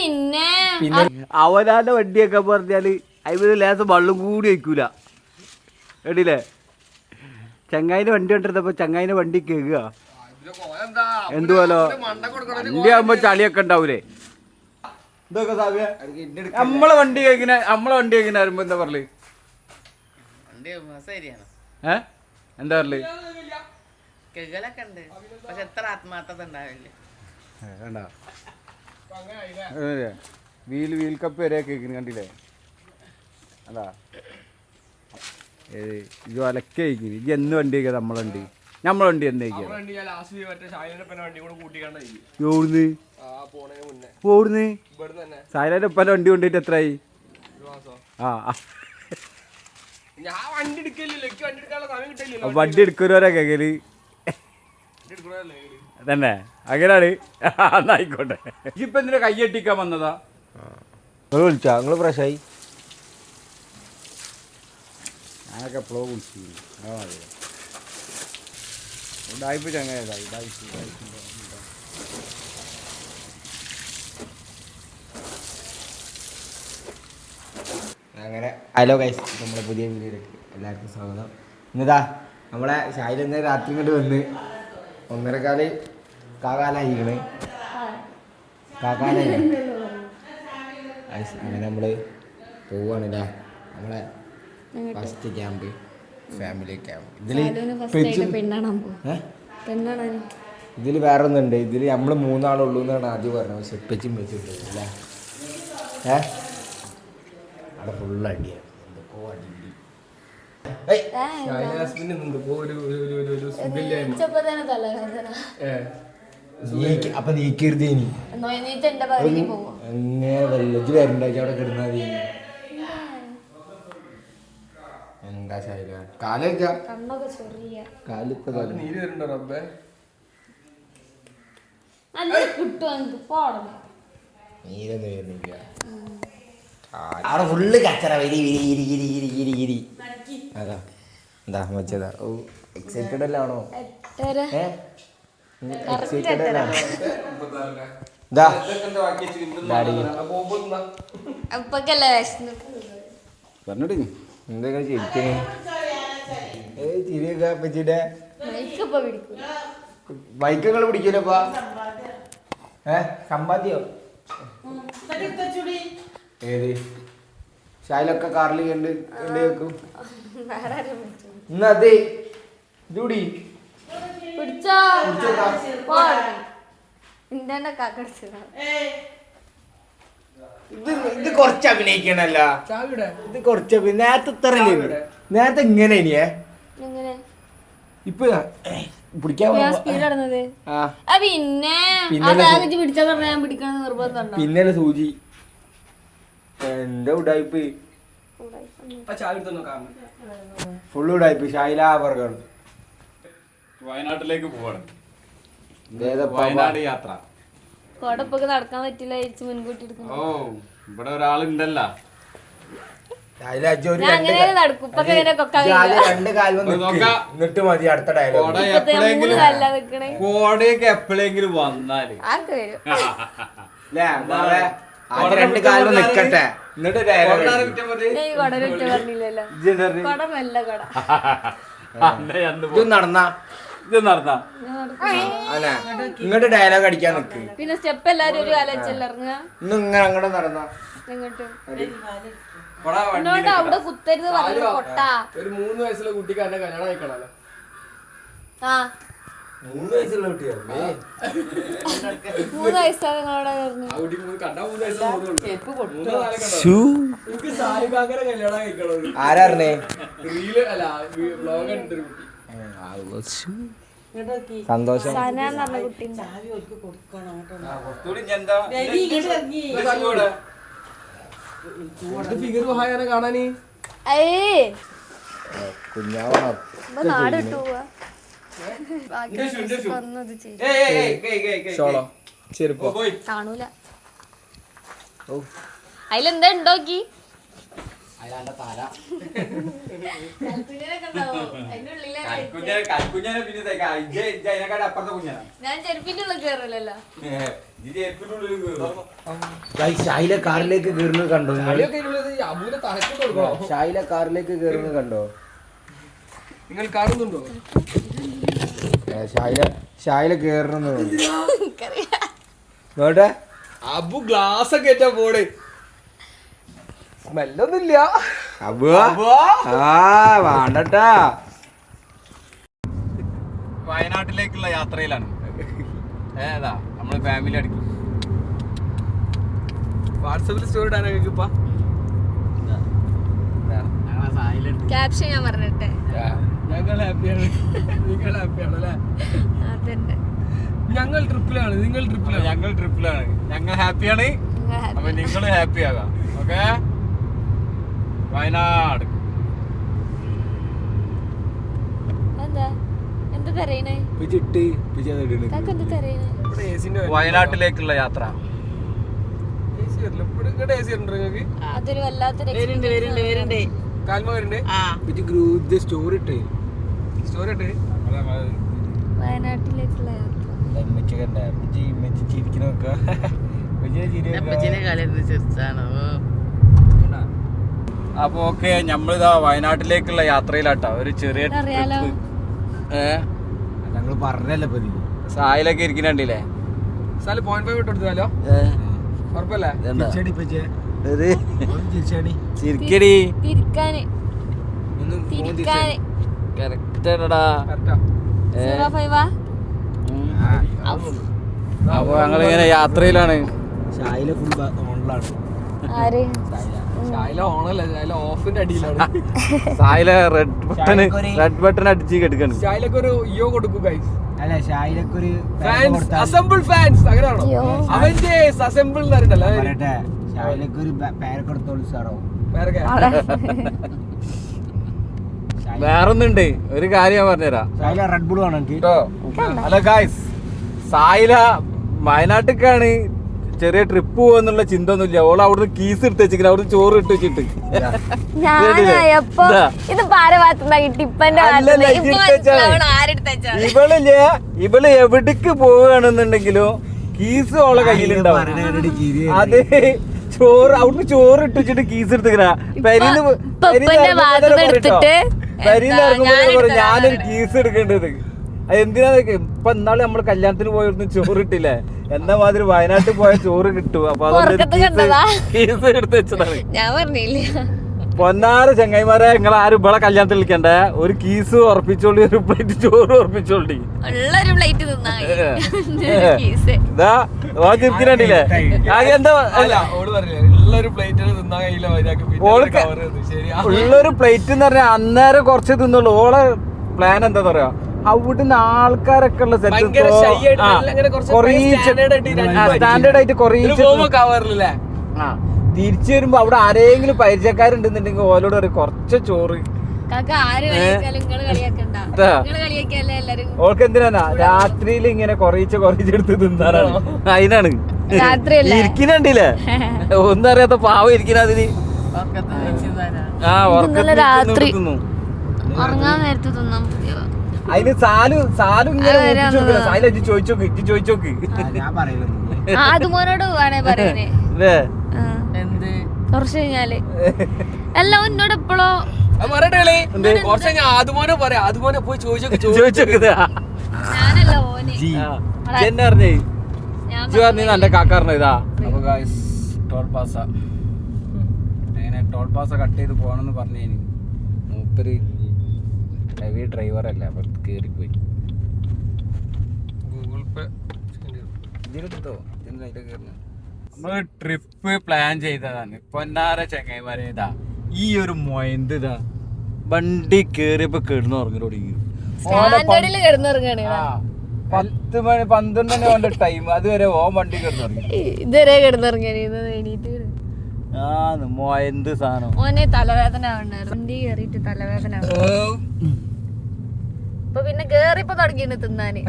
പിന്നെ അവനാന്റെ വണ്ടിയൊക്കെ പറഞ്ഞാല് അതിന് ലേസം വെള്ളം കൂടി വയ്ക്കൂല കേട്ടില്ലേ. ചങ്ങായിന്റെ വണ്ടി കൊണ്ടിരുന്നപ്പോ ചങ്ങായിന്റെ വണ്ടി കേൾക്കുക എന്തുപോലോ വണ്ടി ആകുമ്പോ ചളിയൊക്കെ ഉണ്ടാവൂലേ. ഇതൊക്കെ സാബിയ നമ്മളെ വണ്ടി എങ്ങനെ വരുമ്പോ എന്താ പറയല് എന്താ പറയല് വീൽ കപ്പ് വരെ കേൾക്കുന്നു കണ്ടില്ലേ. അതാ ഇത് ഒലക്ക കഴിക്കുന്നു. ഇത് എന്ന് വണ്ടി കഴിക്കാതെ നമ്മളെ വണ്ടി എന്ന് കഴിക്കാതെ ഓടുന്ന് സായിലാന്റെ ഉപ്പാന്റെ വണ്ടി കൊണ്ടിട്ട് എത്രയായി? വണ്ടി എടുക്കുന്നവരാ കേക്കല് തന്നെ അങ്ങനാണ്. എന്നായിക്കോട്ടെ. ഇപ്പൊ എന്തിനാ കയ്യട്ടിക്കാൻ വന്നതാ? വിളിച്ചാ നിങ്ങള് പ്രശ്നമായി? ഞാനൊക്കെ എപ്പോഴോ വിളിച്ചു. ഉടായ്പ ചങ്ങായി അങ്ങനെ ഹലോ ഗൈസ്, നമ്മളെ പുതിയ വീഡിയോയിലേക്ക് എല്ലാവർക്കും സ്വാഗതം. ഇന്നതാ നമ്മളെ ഷായിൽ ഇന്ന് രാത്രി ഇങ്ങോട്ട് വന്ന് 1:15 കാകാലായിക്കണ്. അങ്ങനെ നമ്മൾ പോവുകയാണല്ലേ നമ്മളെ ഫസ്റ്റ് ക്യാമ്പ്, ഫാമിലി ക്യാമ്പ്. ഇതിൽ വേറെ ഒന്നുണ്ട്. ഇതിൽ നമ്മൾ 3 ആളുള്ളൂ എന്നാണ് ആദ്യം പറഞ്ഞത്. പക്ഷെ ഇപ്പച്ചും വെച്ചിട്ടുണ്ട് അല്ലേ? അവിടെ ഫുള്ള് അടിയാണ്. എന്തൊക്കെ അടി അപ്പൊ നീക്കരുതേനി അങ്ങനെ വെല്ലജ് വരണ്ടാക്കി അവിടെ കിടന്നാൽ എന്താ ശൈല കാലിപ്പോ നീരൊന്നും വരുന്നില്ല. അവിടെ ഫുള്ള് കച്ചറ വിരി. അതാ എന്താ മച്ചതാ. ഓ എക്സൈറ്റഡ് അല്ലാണോ? എക്സൈറ്റഡ് അല്ല. എന്തൊക്കെ ചിരിക്കേ? ചിരിയൊക്കെ പറ്റിട്ട് ബൈക്കുകൾ പിടിക്കൂലപ്പാ. സമ്പാദ്യോ ഏത് ഷായിലൊക്കെ കാറിൽ കണ്ട് വെക്കും. ഇന്നതേ ജൂടി ഇത് കൊറച്ച് അഭിനയിക്കണല്ല. ഇത് കുറച്ച് നേരത്തെ ഇത്രല്ലേ? നേരത്തെ ഇങ്ങനെ ഇനിയേ ഇപ്പൊ പിന്നെ സൂചി എന്റെ ഉടായിപ്പ് ഫുള്ള് ഉടായിപ്പ്. ഷായില ബർഗർ വയനാട്ടിലേക്ക് പോവാണ്. വയനാട് യാത്ര നടക്കാൻ പറ്റില്ല. മുൻകൂട്ടി ഓ ഇവിടെ ഒരാളുണ്ടല്ലോ. എന്നിട്ട് മതി അടുത്ത കോടയൊക്കെ എപ്പോഴെങ്കിലും വന്നാല് രണ്ട് കാലം നിക്കട്ടെ. എന്നിട്ട് നടന്നാ ഇങ്ങോട്ട് ഡയലോഗ് അടിക്കാൻ നിക്ക്. പിന്നെ സ്റ്റെപ്പ് എല്ലാരും ഒരു കാലച്ചെല്ലിറങ്ങുക. ഇന്ന് ഇങ്ങനെ അങ്ങോട്ട് നടന്നാ അവിടെ കുത്തരുത് പറഞ്ഞു കൊട്ടാ. ഒരു 3 വയസ്സുള്ള കുട്ടിക്ക് എന്നെ കല്യാണം കഴിക്കണല്ലോ. 3 വയസ്സുള്ള കുട്ടിയാണ്. 3 വയസ്സാണ് നിങ്ങളോട് ആരാറിനെ സന്തോഷം. കാണാന് കാണൂല. അതിലെന്താ ഉണ്ടോക്കി അതിലാണ്ട തല കൽക്കുഞ്ഞിനൊക്കെ ഉണ്ടാവും. അതിന്റെ ഉള്ളിലാ കൽക്കുഞ്ഞാനെ പിന്നെ അതിനെക്കാട് അപ്പുറത്തെ കുഞ്ഞാണ് ഞാൻ ചെരുപ്പിന്റെ ഉള്ളിൽ കേറില്ലല്ലോ. ഷായിലെ കാറിലേക്ക് കയറുന്നത് കണ്ടോ കളിയൊക്കെ ഇതിനുള്ളത് ഈ അബുവിനെ തലക്ക് കൊടുക്കണോ? ഷായിലെ കാറിലേക്ക് കയറുന്നത് കണ്ടോ? നിങ്ങൾ കാണുന്നുണ്ടോ? ഷായിലെ കയറണമെന്ന് എനിക്കറിയാം. നോട്ടെ അബു ഗ്ലാസ് ഒക്കെ ഏറ്റാ പോട്. സ്മെല്ലൊന്നുമില്ല. വേണ്ടട്ടാ. വയനാട്ടിലേക്കുള്ള യാത്രയിലാണ്. ഏതാ നമ്മള് ഫാമിലി അടിക്കും. വാട്സാപ്പിൽ സ്റ്റോറി ഇടാനൊക്കെ ഇപ്പൊ ക്യാപ്ഷൻ ഞാൻ പറഞ്ഞിട്ടെ. ഞങ്ങൾ ഹാപ്പിയാണ്. നിങ്ങൾ ഹാപ്പിയാണ് അല്ലേ? അതന്നെ. ഞങ്ങൾ ട്രിപ്പിലാണ്. നിങ്ങൾ ട്രിപ്പിലാണ്. ഞങ്ങൾ ട്രിപ്പിലാണ്. ഞങ്ങൾ ഹാപ്പിയാണ്. അപ്പൊ നിങ്ങൾ ഹാപ്പി ആകാം. ഓക്കെ. വയനാട് എന്താ എന്താ തരയണേ? കാക്ക എന്താ തരയണേ? ഇവിടെ AC വയനാട്ടിലേക്കുള്ള യാത്ര. AC വരില്ല. ഇവിടെ AC ഉണ്ടോ നിങ്ങൾക്ക്? അതൊരു വല്ലാത്തൊരു കാൽമ വരുന്നുണ്ട്. സ്റ്റോറി ഇട്ട് വയനാട്ടിലേക്കുള്ള യാത്ര. അപ്പൊ ഓക്കെ, നമ്മളിതാ വയനാട്ടിലേക്കുള്ള യാത്രയിലാട്ടോ. ഒരു ചെറിയ അറിയാലോ. ഞങ്ങൾ പറഞ്ഞല്ലേ പതി സായിലൊക്കെ ഇരിക്കുന്നുണ്ടില്ലേ? സ്ഥലം 0.5 ഇട്ട് കൊടുത്താലോ? ഉറപ്പല്ലേ? ചിരിക്കടി. തിരിക്കാന് തിരിക്കാന് കറക്റ്റാടാ. കറക്റ്റാ. 05 അപ്പൊ ഞങ്ങളിങ്ങനെ യാത്രയിലാണ്. ഷായിലെ ഫുൾ ഓണിലാണ്. ആര്? ഷായില ഓണല്ല, ഷായില ഓഫിന്റെ അടിയിലാണ്. സായില റെഡ് ബട്ടൺ അടിച്ച് കെടുക്കാണ്. ഷായിലൊക്കെ ഒരു ഇയോ കൊടുക്കും ഗൈസ്. അല്ല ഷായിലൊക്കെ ഒരു ഫാൻസ് അസംബിൾ ഫാൻസ് അങ്ങനെയാണോ? അവന്റേഴ്സ് അസംബിൾ എന്ന് പറഞ്ഞിട്ടല്ലേ? പറയട്ടെ, ഷായിലൊക്കെ ഒരു പേരൊക്കെ കൊടുത്തോളൂ സാറോ. വേറെ വേറൊന്നുണ്ട്, ഒരു കാര്യം ഞാൻ പറഞ്ഞുതരാം ഷായില റെഡ് ബുൾ ആണ് എനിക്ക്. കേട്ടോ. ഹലോ ഗായ്സ്, സായില വയനാട്ടിലേക്കാണ് ചെറിയ ട്രിപ്പ് പോവാന്നുള്ള ചിന്ത ഒന്നുമില്ല. ഓള് അവിടുന്ന് കീസ് എടുത്ത് വെച്ചിട്ട് അവിടുന്ന് ചോറ് ഇട്ട് വെച്ചിട്ട് ഞാനായപ്പോ ഇത് ഭാരവാത്തുന്ന ടിപ്പന്റെ ഇവള് എവിടേക്ക് പോവുകയാണെന്നുണ്ടെങ്കിലും കീസ് ഓളെ കയ്യിലുണ്ടാവും. അത് ചോറ് അവിടുന്ന് ചോറ് ഇട്ട് വെച്ചിട്ട് കീസ് എടുത്തിക്കണ ഞാനൊരു കീസ് എടുക്കേണ്ടത്. അത് എന്തിനാന്നൊക്കെ ഇപ്പൊ എന്നാള് നമ്മള് കല്യാണത്തിന് പോയിരുന്നു ചോറ് ഇട്ടില്ലേ, എന്നാ മാതിരി വയനാട്ടിൽ പോയ ചോറ് കിട്ടും. അപ്പൊ കീസ് എടുത്ത് വെച്ചതാണ്. ഞാൻ പറഞ്ഞില്ല. പൊന്നാറ് ചങ്ങായിമാരെ, നിങ്ങൾ ആരും ഇവിടെ കല്യാണത്തിൽ വിളിക്കണ്ട. ഒരു കീസ് ഉറപ്പിച്ചോളി, ഒരു പ്ലേറ്റ് ചോറ് ഉറപ്പിച്ചോളി. ഉള്ളൊരു പ്ലേറ്റ് ഇതാ ചിരിക്കണ്ടില്ലേ? എന്താ ഓള് പറഞ്ഞില്ലേ ഉള്ളൊരു പ്ലേറ്റ് തിന്നാൻ കഴിയില്ല. ഉള്ളൊരു പ്ലേറ്റ് എന്ന് പറഞ്ഞാൽ അന്നേരം കുറച്ച് തിന്നുള്ളൂ. ഓളെ പ്ലാൻ എന്താ പറയാ, അവിടുന്ന് ആൾക്കാരൊക്കെ ഉള്ള സ്റ്റാൻഡേർഡ് ആയിട്ട് കുറേ തിരിച്ചു വരുമ്പോ അവിടെ ആരെങ്കിലും പരിചയക്കാരുണ്ടെന്നുണ്ടെങ്കിൽ ഓലോട് പറയും കുറച്ച് ചോറ്. ഓൾക്ക് എന്തിനാ രാത്രിയിൽ ഇങ്ങനെ കുറച്ചെടുത്ത് തിന്നാറാണ്. അതിനാണ് ഇരിക്കുന്നുണ്ടില്ലേ, ഒന്നും അറിയാത്ത പാവം ഇരിക്കുന്ന അതിന്. ആ രാത്രി ഉറങ്ങാൻ നേരത്തെ തിന്നാൻ അതിന് സാലും ഇങ്ങനെ ചോദിച്ചോക്ക്. ആദ്യമോനോട് വേണേ പറയുന്നേ കുറച്ച് കഴിഞ്ഞാല്. അല്ല എന്നോട് എപ്പോഴോ ആദ്യമോനെ പറയാ, ആദ്യമോനെ പോയി ചോദിച്ചോക്ക്. ഞാനല്ല ഓന്. എന്നെ അറിഞ്ഞേ എന്റെ കാക്കാറിന് ഇതാ. അപ്പൊ ടോൾ പാസ അങ്ങനെ ടോൾ പാസ കട്ട് ചെയ്ത് പോണെന്ന് പറഞ്ഞു. മൂപ്പര് ഹെവി ഡ്രൈവർ അല്ല, അപ്പൊ കേറിപ്പോയി. ഗൂഗിൾ പേ ഇതിലെടുത്തോ. നമ്മള് ട്രിപ്പ് പ്ലാൻ ചെയ്തതാണ്. പൊന്നാര ചങ്ങായിമാരെ, ഇതാ ഈ ഒരു മൊയന്ത് ഇതാ വണ്ടി കേറിയപ്പോ കിടന്നു ഉറങ്ങി. 10 മണി 12 മണി ഓന്റെ ടൈം, അതുവരെ ഓൻ വണ്ടി കിടന്നുറങ്ങി. ഇതുവരെ കിടന്നുറങ്ങി. മൊയന്ത് സാധനം. ഓനെ തലവേദന വണ്ടി കേറിട്ട് തലവേദന. ഇപ്പൊ പിന്നെ കേറിപ്പോ തുടങ്ങിയാണ് തിന്നാന്.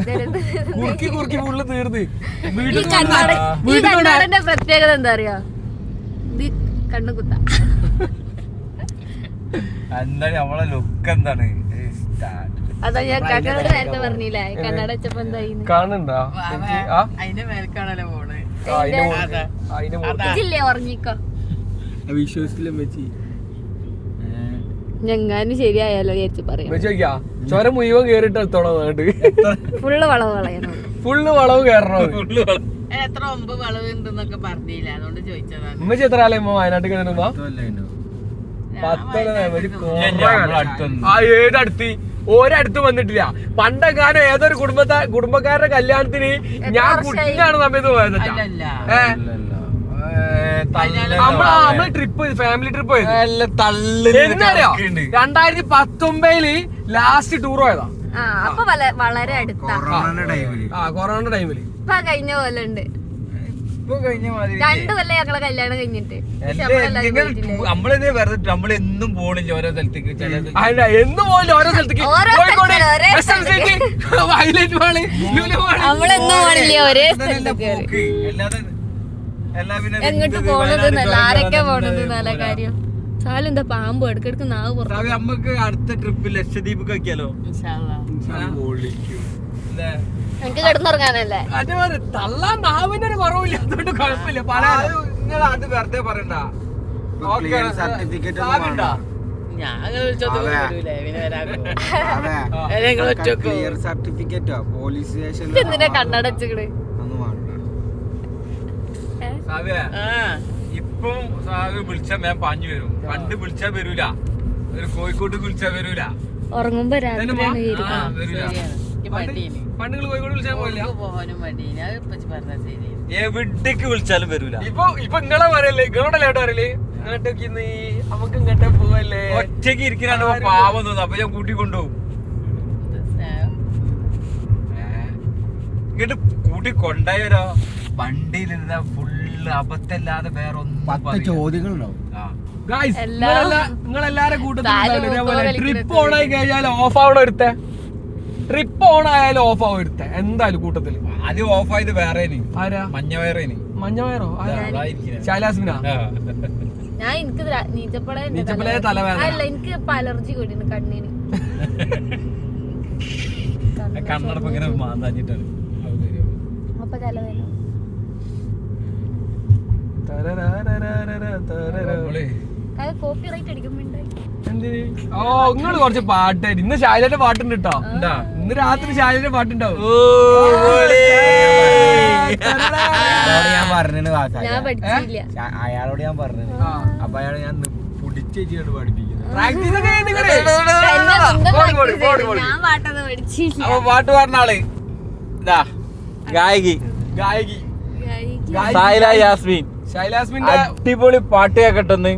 ഈ കണ്ണാടന്റെ പ്രത്യേകത എന്താ അറിയാ, ഇത് കണ്ണു കുത്ത. എന്താണ് നമ്മളെ ലുക്ക് എന്താണ്? അതാ ഞാൻ കണ്ണോട് നേരത്തെ പറഞ്ഞില്ലേ കണ്ണട വെച്ചപ്പോ എന്തായി കാണുന്നുണ്ടോ? അതിന്റെ മേൽക്കാണല്ലോ പോണ്. ഇല്ലേ ഉറങ്ങിക്കോ വിശ്വസിച്ചില്ല വെച്ചി. ഞങ്ങാനും ശരിയായാലോ വിചാരിച്ചു പറയാം. വെച്ചോക്കാ ചോര മുഴുവൻ കേറിട്ട് എടുത്തോളാം നാട്ട്. ഫുള്ള് വളവ് കളയണം. ഫുള്ള് വളവ് കയറണോ? എത്ര 9 വളവ് ഉണ്ടെന്നൊക്കെ പറഞ്ഞില്ല, അതുകൊണ്ട് ചോദിച്ചതാണ്. ഉമ്മച്ചി എത്ര ആളെ വയനാട്ടിൽ കിടന്നുമ്പോ? 10 ഏതടുത്ത് ഒരടുത്ത് വന്നിട്ടില്ല. പണ്ടെങ്ങാനും ഏതൊരു കുടുംബക്കാരുടെ കല്യാണത്തിന് ഞാൻ കുട്ടിയാണ് സമയത്ത് പോയത്. നമ്മള് ട്രിപ്പ് ഫാമിലി ട്രിപ്പ് പോയത് 2019 ലാസ്റ്റ് ടൂർ പോയതാ. അപ്പൊ വളരെ അടുത്താ കൊറോണ ടൈമില്. ഇപ്പൊ കഴിഞ്ഞ പോലെ ഉണ്ട്. 2 കൊല്ലം ഞങ്ങളെ കല്യാണം കഴിഞ്ഞിട്ട്. നമ്മളെന്നെ വെറുതെ നമ്മളെന്നും പോണില്ല ഓരോ സ്ഥലത്തേക്ക്. എന്നും പോയില്ല ഓരോ സ്ഥലത്തേക്ക്. വയലറ്റ് മാള്, ലുലു മാള്, നമ്മളെന്നും പോണില്ലേ ഒരേ സ്ഥലത്തേക്ക്. എങ്ങോട്ട് പോണത് നല്ല ആരൊക്കെ പോണത് നല്ല കാര്യം. ചാലും എന്താ പാമ്പ് ഇടക്കിടക്ക് നാവ് പുറത്ത്. നമുക്ക് അടുത്ത ട്രിപ്പ് ലക്ഷദ്വീപ് വെക്കാലോ? എനിക്ക് കിടന്നുറങ്ങാനല്ലേ? അതേപോലെ തള്ളാൻ നാവിന്റെ ഒരു കുറവില്ല, അതുകൊണ്ട് കുഴപ്പമില്ല. അത് വെറുതെ പറയണ്ട. ഞാൻ വിളിച്ചോണ്ട് വരൂലേ, പിന്നെ സർട്ടിഫിക്കറ്റോ പോലീസ് സ്റ്റേഷൻ എന്തിനാ കണ്ണടച്ചിക്കണ്? ഇപ്പൊ വിളിച്ചാ ഞാൻ പാഞ്ഞു വരും. പണ്ട് വിളിച്ചാ വരൂല. ഒരു കോഴിക്കോട്ട് വിളിച്ചാ വരൂല. ഉറങ്ങുമ്പോ രാത്രി പണ്ടുകൾ കോഴിക്കോട് വിളിച്ചാൽ പോയില്ല. പോകാനും മടി. ഞാൻ പറഞ്ഞ ശരി, എവിടേക്ക് വിളിച്ചാലും വരൂല. ഇപ്പൊ നിങ്ങളെ പറയല്ലേ, നിങ്ങളോടെ ലേട്ട് പറയല്ലേ, ഇങ്ങോട്ടേക്ക് നമുക്ക് ഇങ്ങോട്ടേ പോവല്ലേ. ഒറ്റയ്ക്ക് ഇരിക്കാണ്ട് പാവം തോന്നുന്നു. അപ്പൊ ഞാൻ കൂട്ടി കൊണ്ടുപോകും. ഇങ്ങോട്ട് കൂട്ടി കൊണ്ടുപോയവരോ വണ്ടിയിലിരുന്ന ഫുള്ള് അബദ്ധല്ലാതെ വേറെ ഒന്നും ചോദ്യങ്ങളുണ്ടാവും. നിങ്ങളെല്ലാരും കൂട്ടത്തിൽ ട്രിപ്പ് ഓൺ ആയി കഴിഞ്ഞാൽ ഓഫ് ആവണം എടുത്തേ. ട്രിപ്പ് ഓൺ ആയാലും ഓഫ് ആവും എടുത്തേ എന്തായാലും കൂട്ടത്തില്. അത് ഓഫ് ആയത് വേറെ മഞ്ഞവയറേനി. മഞ്ഞവയറോ? ശൈലാസ്മിനാ? ഞാൻ എനിക്ക് നീച്ചപ്പളേ തലവേദന. അല്ല, എനിക്ക് ഇപ്പൊ അലർജി കൂടിയാണ് കണ്ണിന്. കണ്ണടപ്പ് ഇങ്ങനെ മാന്താഞ്ഞിട്ടാണ്. അപ്പൊ തലവേദന. കോപ്പി റൈറ്റ് അടിക്കുമ്പോ ഓ നിങ്ങള് കുറച്ച് പാട്ടായി. ഇന്ന് ശാലിന്റെ പാട്ടുണ്ട് കേട്ടോ. ഇന്ന് രാത്രി ശാലിന്റെ പാട്ടുണ്ടാവും. ഞാൻ പറഞ്ഞു ഞാൻ പഠിച്ചില്ല. അയാളോട് ഞാൻ പറഞ്ഞു. അപ്പൊ അയാൾ ഞാൻ പുടിച്ചേച്ചിയോട് പഠിപ്പിക്കുന്നു. ഞാൻ പാട്ടൊന്നും പഠിച്ചില്ല. അപ്പൊ പാട്ട് പാടുന്ന ആള് ഇതാ ഗായകി സായില യാസ്മീൻ. ശൈലാസ്മിന്റെ അടിപൊളി പാട്ട് കേക്കട്ടെന്ന്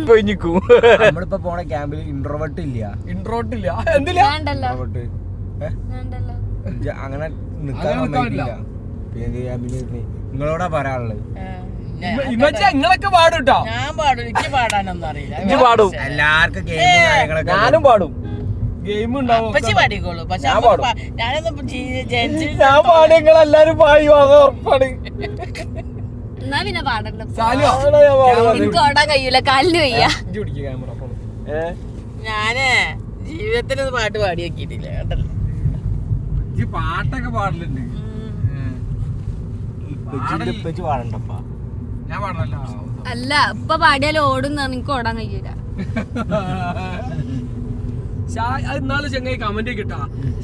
കൊഞ്ഞിക്കും. നമ്മളിപ്പോ പോണ ക്യാമ്പിൽ ഇൻട്രോവേർട്ട് ഇല്ല. ഇൻട്രോട്ട് ഇല്ല. എന്തില്ല? അങ്ങനെ നിക്കാൻ പറ്റില്ല. നിങ്ങളോടാ പറയാനുള്ളത്. നിങ്ങളൊക്കെ പാടും കേട്ടോ. ഞാൻ പാടും. എനിക്ക് പാടാനൊന്നും അറിയില്ല. പാടും. എല്ലാവർക്കും ഗെയിമും കാര്യങ്ങളൊക്കെ ഞാനും പാടും. ഗെയിം ഉണ്ടാവും. അപ്പച്ചി പാടിക്കോളൂ. പക്ഷെ ഞാനൊന്നും ഞാൻ പാടി. നിങ്ങളെല്ലാരും പാടി ഉറപ്പാണ്. എന്നാ പിന്നെ പാടണ്ട. എനിക്ക് ഓടാൻ കഴിയൂല, കാലിന് വയ്യ. ഞാന് ജീവിതത്തിൽ പാട്ട് പാടി വെക്കിട്ടില്ല കേട്ടല്ലോ. പാട്ടൊക്കെ പാടലുണ്ട്. പാടണ്ടപ്പാ. ഞാൻ പാടണല്ലോ. അല്ല, ഇപ്പൊ പാടിയാലും ഓടുന്ന എനിക്ക് ഓടാൻ കഴിയൂല. ഇന്നാള് ചെങ്ങായി കമന്റ് കിട്ടാ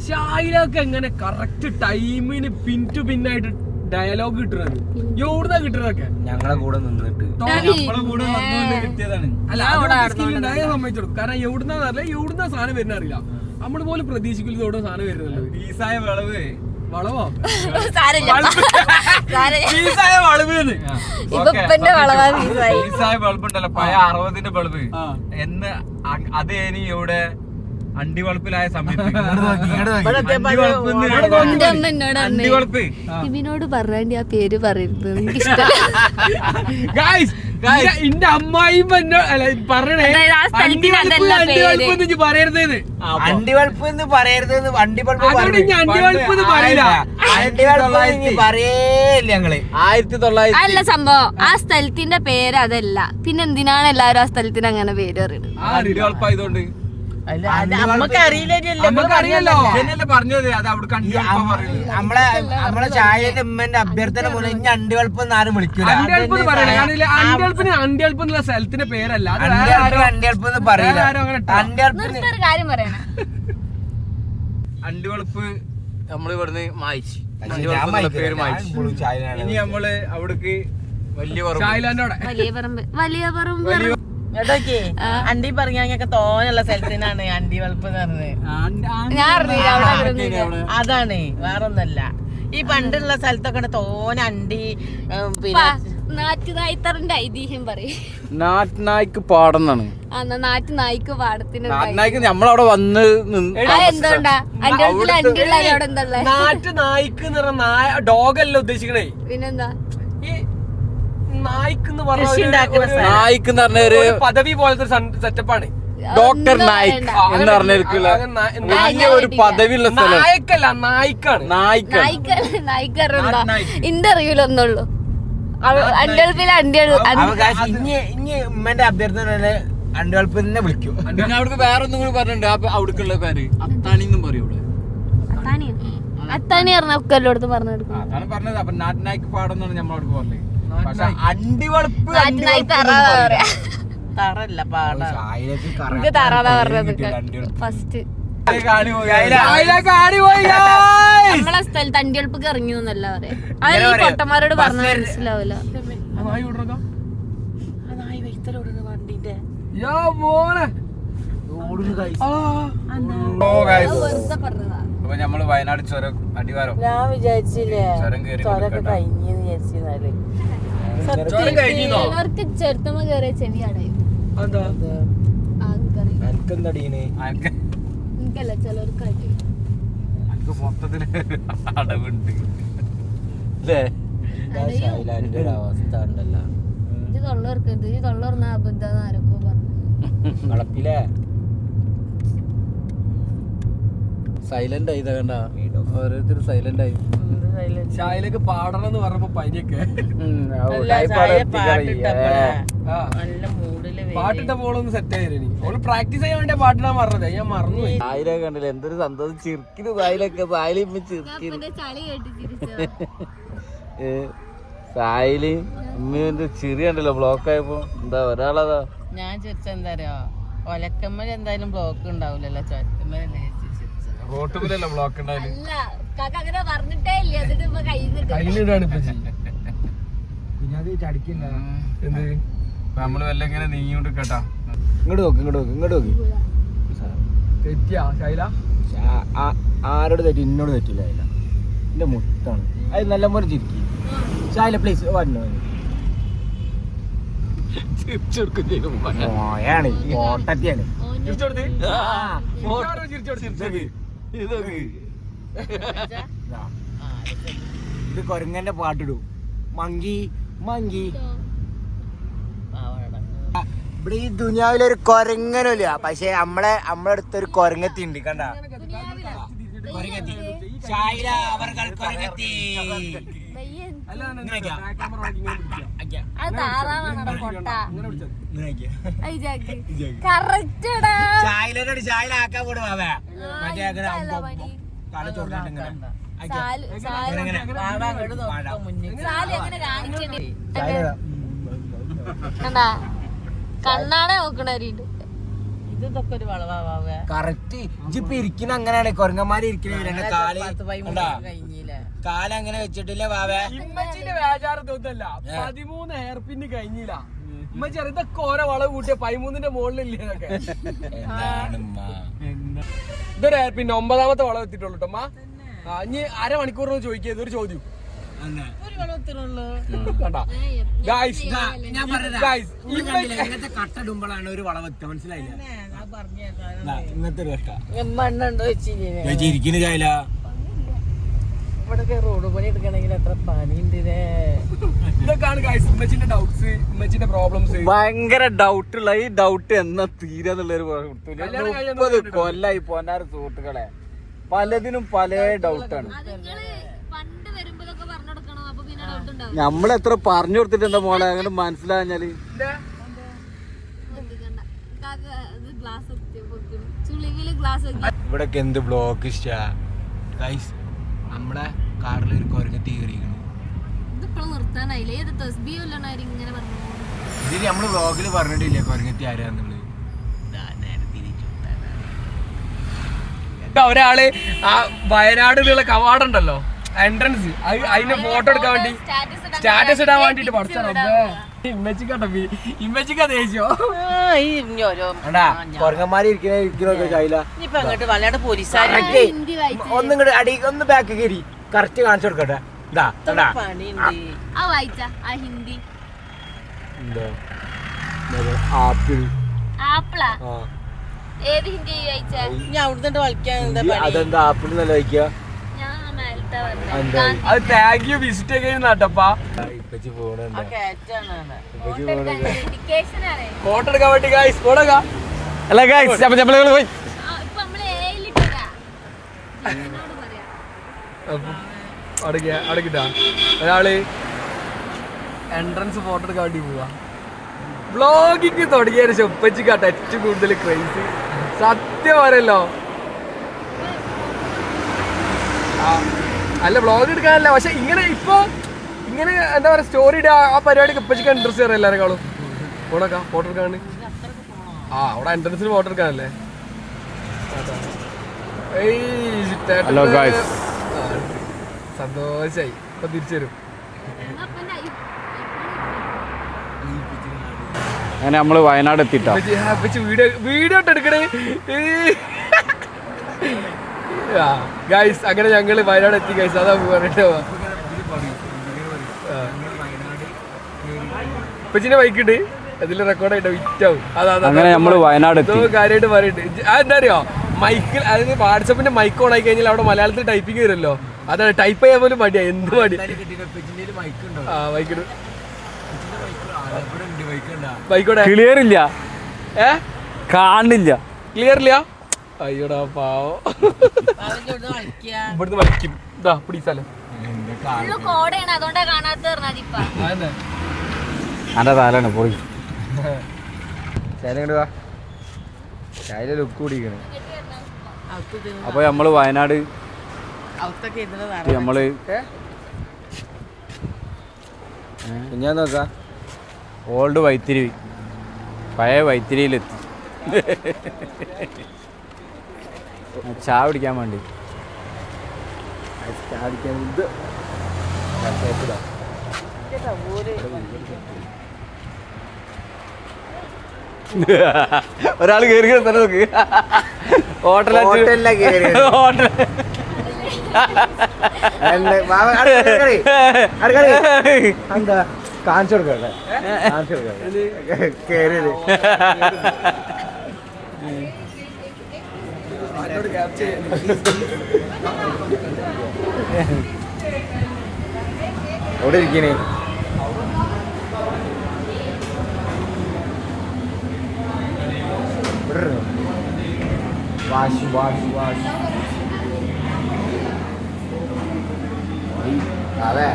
ഷായിലൊക്കെ എങ്ങനെ കറക്റ്റ് ടൈമിന് പിൻ ടു പിൻ ആയിട്ട് ഡയലോഗ് കിട്ടുന്നത് എവിടുന്നാ കിട്ടുന്നതൊക്കെ? ഞങ്ങളെ കൂടെ നിന്നിട്ട് സമ്മതിച്ചു. കാരണം എവിടുന്ന സാധനം വരുന്ന അറിയില്ല. നമ്മള് പോലും പ്രതീക്ഷിക്കില്ല ഓരോ സാധനം വരുന്നുണ്ട്. വളവോ? ബൾബുണ്ടല്ലോ പഴയ 60-ന്റെ ബൾബ് എന്ന് അത് ഇനി ഇവിടെ അണ്ടി വളപ്പിലായ സമയത്ത് ഇവനോട് പറയാണ്ട് ആ പേര് പറയരുത്. ഇന്റെ അമ്മായിയും പറയണേ അതായത് ആ സ്ഥലത്തിന് അതല്ല പേര്. പറയരുതെന്ന്. അണ്ടിവളപ്പ് എന്ന് പറയരുത്. അണ്ടിവളപ്പ് അതുകൊണ്ട് ഇനി അണ്ടിവളപ്പ് എന്ന് പറയില്ല. അണ്ടിവളപ്പ് പറയേല്ല ഞങ്ങള്. 1900 അല്ല സംഭവം ആ സ്ഥലത്തിന്റെ പേര് അതല്ല. പിന്നെ എന്തിനാണ് എല്ലാരും ആ സ്ഥലത്തിന് അങ്ങനെ പേര് പറയുന്നത്? അണ്ടിവളപ്പായതുകൊണ്ട് നമ്മക്ക് അറിയില്ലല്ലോ പറഞ്ഞത് അത് അവിടെ നമ്മളെ ചായന്റെ ഉമ്മന്റെ അഭ്യർത്ഥന പോലെ ഇനി അണ്ടിവളപ്പ് എന്ന് ആരും വിളിക്കൂല. അണ്ടിവളപ്പ് പറയണേ. അണ്ടിവളപ്പ് എന്നുള്ള സ്ഥലത്തിന്റെ പേരല്ല. അത് അണ്ടിവളപ്പ് എന്ന് പറയില്ല. നിർത്തൊരു കാര്യം പറയണ. അണ്ടിവളപ്പ് നമ്മളിവിടുന്ന് മായിച്ചു. പേര് ഇനി നമ്മള് അവിടേക്ക് വലിയ ചായലാൻഡോടെ വലിയ പറമ്പ് കേട്ടോക്കെ അണ്ടി പറഞ്ഞൊക്കെ തോനുള്ള സ്ഥലത്തിനാണ് അണ്ടി വളപ്പ് എന്ന് പറഞ്ഞത്. ഞാൻ അറിഞ്ഞില്ല അവിടെ അതാണ് വേറൊന്നല്ല. ഈ പണ്ടുള്ള സ്ഥലത്തൊക്കെ തോന അണ്ടി പിന്നെ നാറ്റുനായിത്തറിന്റെ ഐതിഹ്യം പറയും. നാട്ടിനായിക്ക് പാടുന്നാണ്. നാട്ടു നായിക്ക് പാടത്തിന് നാട്ടിനായിക്ക് നമ്മളവിടെ വന്ന് എന്തുകൊണ്ടാ അന്റെ വീട്ടിൽ അണ്ടിയുള്ള അവിടെ എന്താ ഉള്ളെ? നാട്ടു നായ്ക്ക് എന്ന് പറഞ്ഞ ഡോഗല്ല ഉദ്ദേശിക്കണേ. പിന്നെന്താ ഈ നായ്ക്ക് എന്ന് പറഞ്ഞ നായിക്ക് എന്ന് പറഞ്ഞ ഒരു പദവി പോലത്തെ സെറ്റപ്പാണ്. ഡോക്ടർ നായിക് എന്ന് പറഞ്ഞിരിക്കില്ല ഒരു പദവിയുള്ള സ്ഥലം. നായക്കല്ല നായിക്കാണ്. നായിക്കറെന്താ ഇന്റർവ്യൂലൊന്നുള്ളൂ. അന്റെ വീട്ടിൽ ഇനി ഉമ്മന്റെ അഭ്യർത്ഥന അണ്ടിവളപ്പ് തന്നെ വിളിക്കും. പിന്നെ അവിടേക്ക് വേറെ ഒന്നും കൂടി പറഞ്ഞിട്ടുണ്ട്. അവിടേക്കുള്ള പേര് അത്താണിന്നും പറയും. അത്താണി പറഞ്ഞ ഒക്കെ എല്ലായിടത്തും പറഞ്ഞു കൊടുക്കും. അതാണ് പറഞ്ഞത്. അപ്പൊ നാട്ടിനായിക്ക് പാടുന്നാണ് നമ്മളവിടെ പറഞ്ഞത്. പക്ഷെ അണ്ടിവളപ്പ് നാട്ടിനായി തറാതാ പറയാ. തറല്ല പാട ഇത് തറാതാ പറഞ്ഞത് ഫസ്റ്റ്. നമ്മളെ സ്ഥലത്ത് അണ്ടിയൾപ്പൊക്കെ ഇറങ്ങി എന്നല്ല പറയാ. അത് ഈ പൊട്ടന്മാരോട് പറഞ്ഞാൽ മനസ്സിലാവില്ല. വണ്ടിന്റെ വെറുതെ പറഞ്ഞതാ. അപ്പൊ നമ്മള് വയനാട് ചുരം അടിവാരം ഞാൻ വിചാരിച്ചില്ലേ ചുരം കയറി ചൊരൊക്കെ കഴിഞ്ഞെന്ന് വിചാരിച്ചിരുന്നാല് ചിലവർക്ക് ചെറുത്തമ്മ കയറിയ ചെവി അടയും. എനിക്കല്ല ചിലവർക്ക് അടയും. എനിക്ക് മൊത്തത്തില് അടവുണ്ട് അല്ലേ? അവസ്ഥ ഉണ്ടല്ലോ. ഇത് തൊള്ളവർക്കരുത്. ഈ തൊള്ള പറഞ്ഞ അബദ്ധം ആരൊക്കെ പറഞ്ഞു. കളപ്പിലെ സൈലന്റ് ആയി കണ്ട ഓരോരുത്തർ സൈലന്റ് ആയി. ചായയിലേക്ക് പാടണം എന്ന് പറഞ്ഞപ്പോ പനിയൊക്കെ നല്ല മൂഡില് പാട്ടിട്ട പോളൊന്ന് സെറ്റ് ആയിരുന്നു. ഓള് പ്രാക്ടീസ് ചെയ്യാൻ വേണ്ടിയാ പാട്ടിടാൻ പറഞ്ഞത്. ഞാൻ മറന്നുപോയി. സായിലൊക്കെ കണ്ടില്ല എന്തൊരു സന്തോഷം. ചിരിക്കുന്നു സായിലൊക്കെ. സായിലിമ്മ ചിരിക്കുന്നു. ചളി കേട്ട് ചിരിച്ചോ. സായില് ഉമ്മന്റെ ചിരി ഉണ്ടല്ലോ ബ്ലോക്ക് ആയപ്പോ. എന്താ ഒരാളതാ ഞാൻ ചിരിച്ചെന്താ അറിയോ, ഒലക്കമ്മൽ എന്തായാലും ബ്ലോക്ക് ഉണ്ടാവില്ലല്ലോ, ചൊരക്കമ്മലല്ലേ റോട്ടുമില്ലല്ലോ ബ്ലോക്ക് ഉണ്ടായാലും. അല്ല കാക്ക അങ്ങനെ പറഞ്ഞിട്ടേ ഇല്ല. എന്നിട്ട് ഇപ്പൊ കയ്യിലിടാണ് ഇപ്പൊ പിന്നെ അത് ചടിക്കില്ല. എന്ത് നമ്മള് വല്ല ഇങ്ങനെ നീങ്ങിട്ട് കേട്ടാ. ഇങ്ങോട്ട് നോക്ക്, ഇങ്ങോട്ട് നോക്ക്, ഇങ്ങോട്ട് നോക്ക്. തെറ്റിയാ ശൈല? ആരോട് തെറ്റി? എന്നോട് തെറ്റില്ല. അതില എന്റെ മുത്താണ് അത്. നല്ല പോലെ ചിരിക്കി ശൈല പ്ലീസ് വരണോ. ഓയാണ് ഓട്ടത്തിയാണ്. ഇത് കൊരങ്ങന്റെ പാട്ടിടും. Monkey monkey. ഇവിടെ ഈ ദുനിയാവിലൊരു കൊരങ്ങനില്ല, പക്ഷെ നമ്മളടുത്തൊരു കൊരങ്ങത്തി ഉണ്ട്. കണ്ട കൊരങ്ങത്തി. ശൈല അവർകൾ കൊരങ്ങത്തി. ശൈലനോട് ശൈല ആക്കാൻ പോടും. മറ്റേ തല ചോറിട്ട് കണ്ണാണെ നോക്കണവരുണ്ട്. ഇതൊക്കെ ഒരു വളവാവേ. കറക്റ്റ് ഇജിപ്പോ ഇരിക്കുന്ന അങ്ങനെയാണ്. കൊരങ്ങന്മാര് ഇരിക്കുന്ന കാലങ്ങനെ വെച്ചിട്ടില്ല വാവേ. ഇമ്മച്ചിന്റെ വ്യാജാറ് തോന്നല്ല. 13 ഹെയർ പിന്ന് കഴിഞ്ഞില്ല. ഇമ്മച്ചി ഇതൊക്കെ ഓരോ വളവ് കൂട്ടിയ 13ന്റെ മുകളിലില്ലേ ഇതൊക്കെ. ഇതൊരു ഹെയർ പിന്നെ 9ാമത്തെ വളവ് എത്തിയിട്ടുള്ളൂ കേട്ടോ അമ്മ. ഇനി അരമണിക്കൂറിന് ചോദിക്കുക. ഇതൊരു ചോദ്യം. കട്ടിടുമ്പോഴാണ് ഒരു വളവെത്തുക. മനസ്സിലായില്ല? ഇങ്ങനത്തെ ഒരു കഷ്ട മണ്ണുണ്ടോ വെച്ചിരിക്കുന്നു. ഇരിക്കുന്ന ചായല. ഇവിടെ റോഡ് പണി എടുക്കണമെങ്കിൽ എത്ര പണിയുണ്ട്. ഇതൊക്കെയാണ് ഗൈസ് ഉമ്മച്ചിന്റെ ഡൗട്ട്സ്, ഉമ്മച്ചിന്റെ പ്രോബ്ലംസ്. ഭയങ്കര ഡൗട്ടുള്ള ഈ ഡൗട്ട് എന്നാ തീരാന്നുള്ളൊരു കല്യാണം കഴിഞ്ഞാ 30 കൊല്ലായി പോന്നാറ് സുഹൃത്തുക്കളെ, പലതിനും പല ഡൗട്ടാണ്. നമ്മളെത്ര പറഞ്ഞു കൊടുത്തിട്ട് എന്താ മോളെ അങ്ങനെ മനസ്സിലാഞ്ഞാല്. ഇവിടെ എന്ത് ബ്ലോക്ക് ഇഷ്ടാ ഗൈസ്. നമ്മളെ കാറിൽ ഒരു കൊരങ്ങത്തി കയറിയിരിക്കുന്നു. ഇതിന് നമ്മള് ബ്ലോഗില് പറഞ്ഞിട്ടില്ല കൊരങ്ങത്തി ആരാന്നുള്ളത്. ഒരാള് ആ വയനാടിലുള്ള കവാടുണ്ടല്ലോ എൻട്രൻസ്, അതിന്റെ ഫോട്ടോ എടുക്കാൻ വേണ്ടി സ്റ്റാറ്റസ് ഇടാൻ വേണ്ടിട്ട് പഠിച്ചോ. ഇമ്മച്ചിക്കട്ടോ ഇമ്മച്ചിക്ക ദേശോ കൊരങ്ങന്മാര് ഇരിക്കണൊക്കെ ചൈല ഒന്നും ഇങ്ങോട്ട് അടി ഒന്ന് ബാക്ക് കയറി കറക്റ്റ് കാണിച്ചു കൊടുക്കട്ടെ. അതെന്താ ആപ്പിൾ എന്നല്ല വായിക്കുക. അത് താങ്ക് യു വിസിറ്റ് ഒക്കെ നാട്ടപ്പാ. ഇപ്പച്ചി പോണുണ്ട് ഫോട്ടോ എടുക്കാൻ വേണ്ടി ഗൈസ് പോടക. അല്ല ഗൈസ് അപ്പൊ നമ്മള് പോയി അടക്കിട്ടാ ഒരാള് എൻട്രൻസ് ഫോട്ടോ എടുക്കാൻ വേണ്ടി പോവാ. വ്ളോഗിങ് തുടങ്ങിയ ഉപ്പച്ചിക്കാട്ട ഏറ്റവും കൂടുതൽ ക്രൈസ്. സത്യം പറയല്ലോ, അല്ല വ്ളോഗ് എടുക്കാനല്ല, പക്ഷെ ഇങ്ങനെ ഇപ്പൊ ഇങ്ങനെ എന്താ പറയാ സ്റ്റോറി ഇടുക ആ പരിപാടിക്ക് ഉപ്പച്ചിക്ക് ഇൻട്രസ്റ്റ് ചെയ്യാറ് എല്ലാവരെക്കാളും. ഫോട്ടോ എടുക്കാണ്. അവിടെ എൻട്രൻസിന് ഫോട്ടോ എടുക്കാനല്ലേ. സന്തോഷായി. ഇപ്പൊ തിരിച്ചു വരും. അങ്ങനെ നമ്മള് വയനാട് എത്തിട്ടാ. വീഡിയോ എടുക്കണേ ഗൈസ്. അങ്ങനെ ഞങ്ങള് വയനാട് എത്തി ഗൈസ്. അതാ പറഞ്ഞിട്ടോ ഇപ്പച്ചിന്റെ ബൈക്കുണ്ട്, അതിൽ റെക്കോർഡായിട്ടോ വിറ്റാവും. അങ്ങനെ നമ്മള് വയനാട് കാര്യമായിട്ട് പറയുന്നുണ്ട്. അതെന്താ അറിയോ, മൈക്കിൽ അതായത് വാട്സപ്പിന്റെ മൈക്ക് ഓൺ ആയി കഴിഞ്ഞാൽ അവിടെ മലയാളത്തിൽ ടൈപ്പിംഗ് വരുമല്ലോ. അതാണ് ടൈപ്പ് ചെയ്യാൻ പോലും മടിയാ. എന്ത് മടി. ബൈക്കോടെ ക്ലിയർ ഇല്ല, കാണില്ല. ക്ലിയർ ഇല്ല. അയ്യോടാ പാവോ. ഇവിടുന്ന് വലിക്കും. ഇതാ പിടിച്ചാലോ എന്റെ താലാണ് പോയി. ശൈല ലുക്ക് കൂടിക്കണ്. അപ്പൊ നമ്മള് വയനാട് നമ്മള് ഞാൻ നോക്കാം. ഓൾഡ് വൈത്തിരി, പഴയ വൈത്തിരിയിലെത്തി ചായ പിടിക്കാൻ വേണ്ടി. ഒരാൾ കയറി തന്നെ നോക്ക്. എന്താ കാണിച്ചു കൊടുക്കട്ടെ, കാണിച്ചു കൊടുക്കട്ടെ കേറിയത്. എവിടെ ഇരിക്കണേ? Wash wash wash. അതെ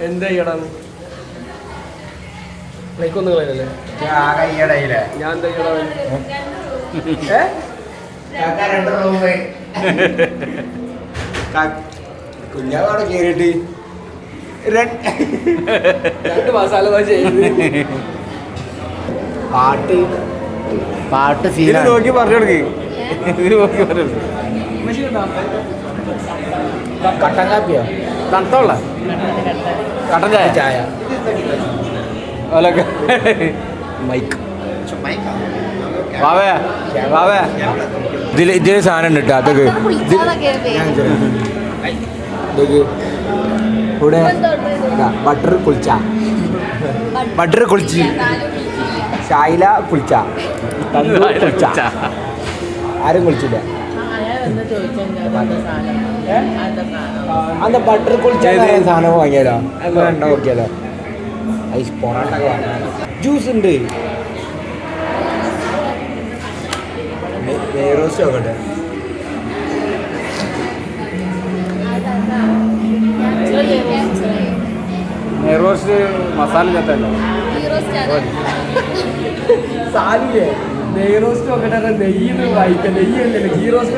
എന്താ ചെയ്യണം? ലൈക്കൊന്നും കളയല്ലേ? ഞാൻ എന്താ ചെയ്യണം? കുഞ്ഞാവിടെ കേറിട്ട് 2 മസാല ദോശ പാട്ട് പാട്ട് ഇത് നോക്കി പറഞ്ഞു കൊടുക്ക്. ഇത് നോക്കി പറഞ്ഞു കൊടുക്ക്. കട്ടൻ കാപ്പിയോ? തണുത്തോള കട്ടൻ ചായ. ചായ ഓലൊക്കെ മൈക്ക്. വാവേ വാവേ ഇതിൽ സാധനം ഉണ്ട് കേട്ടോ. അതൊക്കെ ഇവിടെ ബട്ടർ കുളിച്ച, ബട്ടർ കുളിച്ച്, ഷായില കുളിച്ച, തന്തൂർ കുളിച്ച. ആരും കുളിച്ചില്ല. എന്താ ചോദിച്ചാൽ അതെന്താ സാധനം അതെന്താ സാധനം അന്ത ബട്ടർ കുളിച്ച സാധനം വാങ്ങിയാലോ വേണ്ട നോക്കിയാലോ ഐസ് പൊറാട്ട ജ്യൂസ് ഉണ്ട് നെയ്റോസ്റ്റ് നോക്കട്ടെ നെയ്റോസ്റ്റ് മസാല ചേർത്തല്ലോ സാലിയേ നെയ് റോസ്റ്റ് നോക്കട്ടെ നെയ്യ് വായിക്കാം നെയ്യല്ലേ ഗീ റോസ്റ്റ്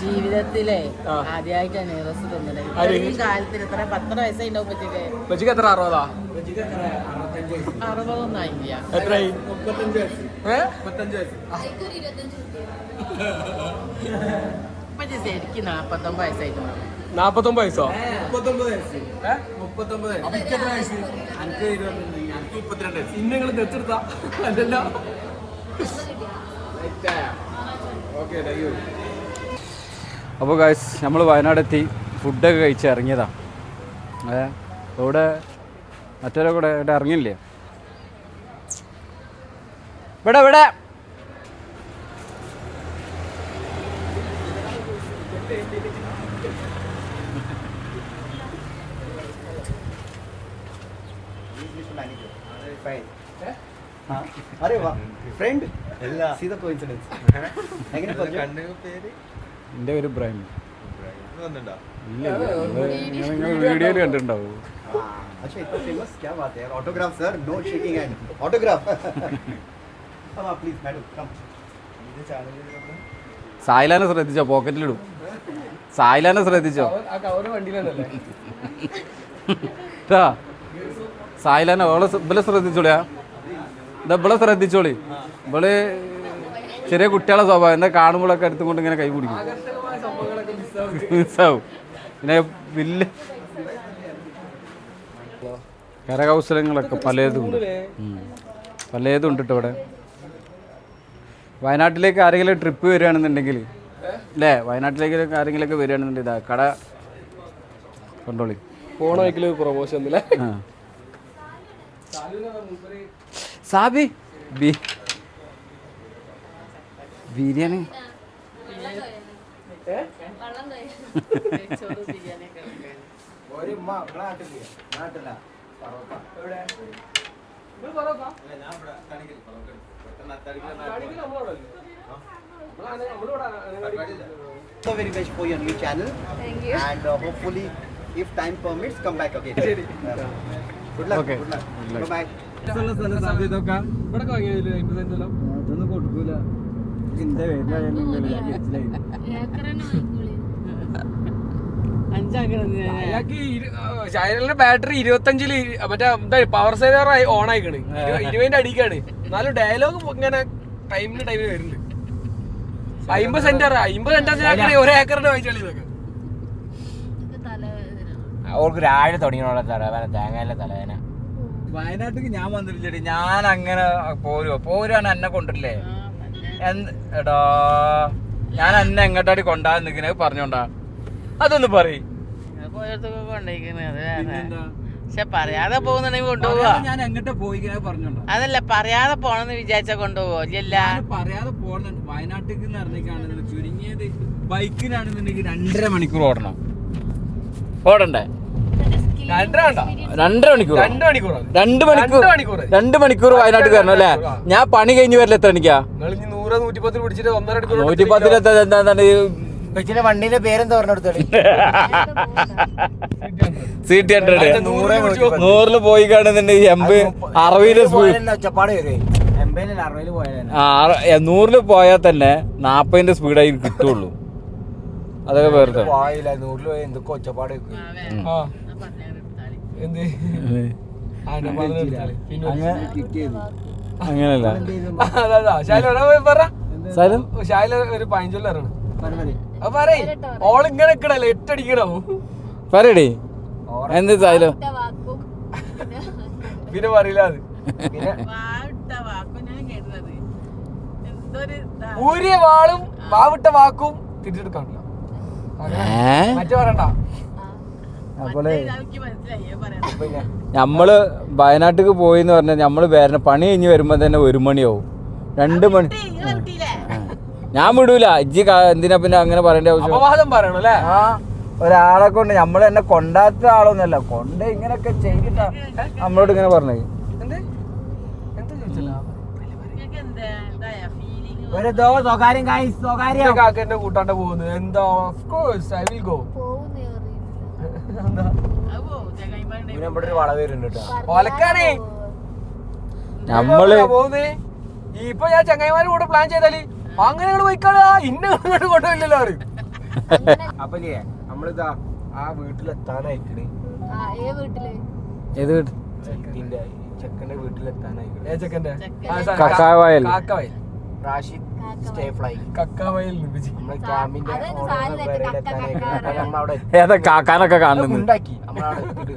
ജീവിതത്തിലെ ആദ്യമായിട്ടാണ് നെയ്റോസ്റ്റ് തിന്നണേ ഈ കാലത്തിൽ എത്ര 10 വയസ്സായിട്ടുണ്ടാവും പറ്റില്ലേ വെച്ചിക്ക് എത്ര 60 60 ആയില്ല എത്രയായി 35 ശരിക്കും 49 വയസ്സായിട്ടുണ്ടാവും 49 വയസ്സോ ഇന്നങ്ങൾ തെച്ചെടുത്താ അല്ലല്ലോ അപ്പോൾ ഗൈസ് നമ്മൾ വയനാടെത്തി ഫുഡൊക്കെ കഴിച്ച് ഇറങ്ങിയതാണ് ഇവിടെ മറ്റൊരു കൂടെ ഇവിടെ ഇറങ്ങിയില്ലേ ഇവിടെ അരെ വാ ഫ്രണ്ട് സീത കോയിൻസിഡൻസ് എങ്ങനെ എൻ്റെ പേര് ഇബ്രാഹിം വീഡിയോയിൽ കണ്ടിട്ടുണ്ടാവും अच्छा इतना फेमस क्या बात है autograph sir no shaking hand autograph come on please madam come സായിലാനെ ശ്രദ്ധിച്ചോ പോക്കറ്റിലിടും സായിലാനെ ശ്രദ്ധിച്ചോ ആ കവറ് വണ്ടിയിലല്ലേ സായിലാനെ ഇവളെ ശ്രദ്ധിച്ചോളിയാ ഇവളെ ശ്രദ്ധിച്ചോളി ഇവള് ചെറിയ കുട്ടികളെ സ്വഭാവം എന്താ കാണുമ്പോഴൊക്കെ എടുത്തുകൊണ്ട് ഇങ്ങനെ കൈ പിടിക്കും മിസ്സാവും പിന്നെ വലിയ കരകൗശലങ്ങളൊക്കെ പലതും ഉണ്ട് പലതും ഉണ്ട് കേട്ടോ ഇവിടെ വയനാട്ടിലേക്ക് ആരെങ്കിലും ട്രിപ്പ് വരികയാണെന്നുണ്ടെങ്കിൽ അല്ലേ വയനാട്ടിലേക്ക് ആരെങ്കിലുമൊക്കെ വരികയാണെന്നുണ്ടെങ്കിൽ ഇതാ കട കണ്ടോളി ഫോൺ വയ്ക്കല് പ്രൊമോഷൻ ഒന്നുമില്ല Sabi biryani so very best for your new channel. Thank you. And hopefully if time permits come back again. Good luck. Okay. Good luck. Good luck. Bye bye. ഇവിടെ വാങ്ങിയതില്ല 50 അതൊന്നും കൊടുക്കൂല എന്റെ ചാനലിന്റെ ബാറ്ററി 25-ല് മറ്റേ എന്താ പവർ സേവർ ഓൺ ആയിക്കാണ് 20-ന്റെ അടിക്കാണ് എന്നാലും dialogue ഇങ്ങനെ ടൈമിന് വരുന്നുണ്ട് 50 സെന്റർ ഒരു ഏക്കറിന്റെ വായിച്ചാളി ഇതൊക്കെ അവർക്ക് രാവിലെ തുടങ്ങിയുള്ള തലവേന തേങ്ങയിലെ തലവേന വയനാട്ടിലേക്ക് ഞാൻ വന്നിട്ടില്ലേ ഞാൻ അങ്ങനെ പോരുവാണ് എന്നെ കൊണ്ടില്ലേ എടാ ഞാൻ എന്നെ എങ്ങോട്ടാടി കൊണ്ടാ നിൽക്കുന്നത് പറഞ്ഞോണ്ടാ അതൊന്ന് പറയും പോയടത്തൊക്കെ കൊണ്ടിരിക്കുന്നത് അത് വേറെ പക്ഷെ പറയാതെ പോകുന്നുണ്ടെങ്കിൽ കൊണ്ടുപോവാ ഞാൻ എങ്ങോട്ടാ പോയിക്കണ പറഞ്ഞോണ്ടാ അതല്ല പറയാതെ പോണെന്ന് വിചാരിച്ചാ കൊണ്ടുപോവോ ഇല്ല പറയാതെ പോകണം വയനാട്ടിലേക്ക് ഇറങ്ങിക്കാണെന്നുണ്ടെങ്കിൽ ചുരുങ്ങിയത് ബൈക്കിനാണെന്നുണ്ടെങ്കിൽ 2.5 മണിക്കൂർ ഓടണം ഓടണ്ടേ 2 മണിക്കൂർ വയനാട്ടിൽ കയറണം അല്ലേ ഞാൻ പണി കഴിഞ്ഞ് വരില്ല എത്ര എനിക്കാ 100-110 പിടിച്ചിട്ട് 1.5 110 എന്താണ് വണ്ടീന്റെ പേരെന്താ പറഞ്ഞെടുത്തോളി CT 100 100 പോയി കാണുന്നുണ്ടെങ്കിൽ 60 സ്പീഡ് ഒച്ചപ്പാട് വരും 80-60 പോയാൽ 100 പോയാൽ തന്നെ 40 സ്പീഡായി കിട്ടുള്ളൂ അതൊക്കെ വെറുതെ 100 പോയി എന്തൊക്കെ ഒച്ചപ്പാട് അങ്ങനല്ല ഒരു പഴഞ്ചൊല്ലാണ് ഓളിങ്ങനെ നിക്കണല്ലേ എട്ടടിക്കണോ പറയടി എന്ത് സായാലോ പിന്നെ പറയില്ല അത് ഊരിയ വാളും വാവിട്ട വാക്കും തിരിച്ചെടുക്കാണില്ല മറ്റേ പറയണ്ട അപ്പോൾ എനിക്ക് മനസ്സിലായി പറയാം. നമ്മള് വയനാട്ടിലേക്ക് പോയിന്ന് പറഞ്ഞാൽ നമ്മള് വരണ പണി കഴിഞ്ഞ് വരുമ്പോ തന്നെ 1 മണിയാവും 2 മണി. നിങ്ങളെ കുട്ടിയില്ലേ ഞാൻ വിടൂല ഇജ്ജി എന്തിനാ പിന്നെ അങ്ങനെ പറയേണ്ട ആവശ്യം. അപവാദം പറയണം അല്ലേ? ആ ഒരാളെ കൊണ്ട് നമ്മള് എന്നെ കൊണ്ടാത്ത ആളൊന്നുമല്ല, കൊണ്ട് ഇങ്ങനെയൊക്കെ ചെയ്തിട്ടാ നമ്മളോട് ഇങ്ങനെ പറഞ്ഞത്. എന്ത് എന്താ ചോദിച്ചല്ലോ? നിങ്ങൾക്ക് എന്താ ഇതായ ഫീലിംഗ് സ്വകാര്യം കാക്കന്റെ കൂട്ടാണ്ട് പോകുന്നത് എന്താ? Of course I will go. എന്താ ചങ്ങായിമാരുടെ ഇവിടെ ഒരു വളവ് വരുന്നുണ്ട് കേട്ടോ. ഒലക്കാണേ നമ്മള് പോകുന്നേ. ഇപ്പൊ ഞാൻ ചങ്ങായിമാരുടെ കൂടെ പ്ലാൻ ചെയ്താല് അങ്ങനെ പോയിക്കാളാ ഇന്ന കൊണ്ടുപോയില്ലല്ലോ അവര്. അപ്പൊ നമ്മളിതാ ആ വീട്ടിലെത്താനായിക്കണ്. ഏത് വീട്? ചെക്കിന്റെ ചെക്കന്റെ വീട്ടിലെത്താനായിക്കണ്. ഏ ചെക്കന്റെ കക്കാവയൽ. കാക്കവയൽ. റാഷിദ് സ്റ്റേ ഫ്ലൈ കക്കാവയൽ നമ്മളെ ക്യാമ്പിന്റെ പേരിലെത്താനായിക്കണ്. അപ്പൊ നമ്മളവിടെ ഏതാ കാക്കാനൊക്കെ കാണുന്നു. ഉണ്ടാക്കി നമ്മളവിടെ എത്തിയിട്ട്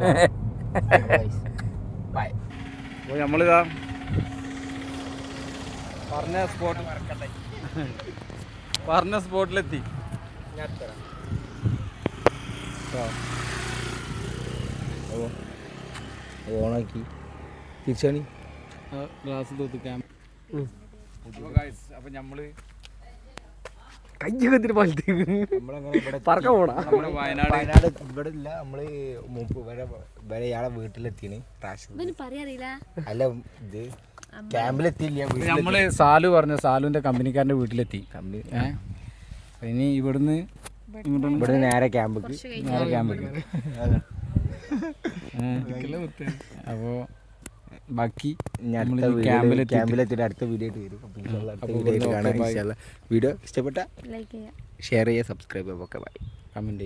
ബൈ. അപ്പോൾ നമ്മളിതാ പറഞ്ഞ സ്പോട്ടിലെത്തി. ഓണാക്കി തിരിച്ചാണി ഗ്ലാസ് തൂത്തിക്കാം. അപ്പൊ നമ്മള് കയ്യൊക്കെ നമ്മളങ്ങനെ ഇവിടെ പറക്ക പോണാ. വയനാട് ഇവിടെ ഇല്ല. നമ്മള് വരെ ഇയാളെ വീട്ടിലെത്തിന് റാഷിദ്. പറയാറില്ല. അല്ല ഇത് ക്യാമ്പിലെത്തിയില്ല. നമ്മള് സാലു പറഞ്ഞ സാലുവിന്റെ കമ്പനിക്കാരന്റെ വീട്ടിലെത്തി. ഇനി ഇവിടുന്ന് ഇവിടെ നേരെ ക്യാമ്പ്. നേരെ ക്യാമ്പിലേക്ക്. അപ്പോ ബാക്കി ക്യാമ്പിലെത്തിയിട്ട് അടുത്ത വീഡിയോ ആയിട്ട് വരും. അടുത്ത വീഡിയോ ആയിട്ട് കാണാം. വീഡിയോ ഇഷ്ടപ്പെട്ട ലൈക്ക് ചെയ്യാം, ഷെയർ ചെയ്യുക, സബ്സ്ക്രൈബ് ചെയ്യുക. ബൈ. കമന്റ് ചെയ്യുക.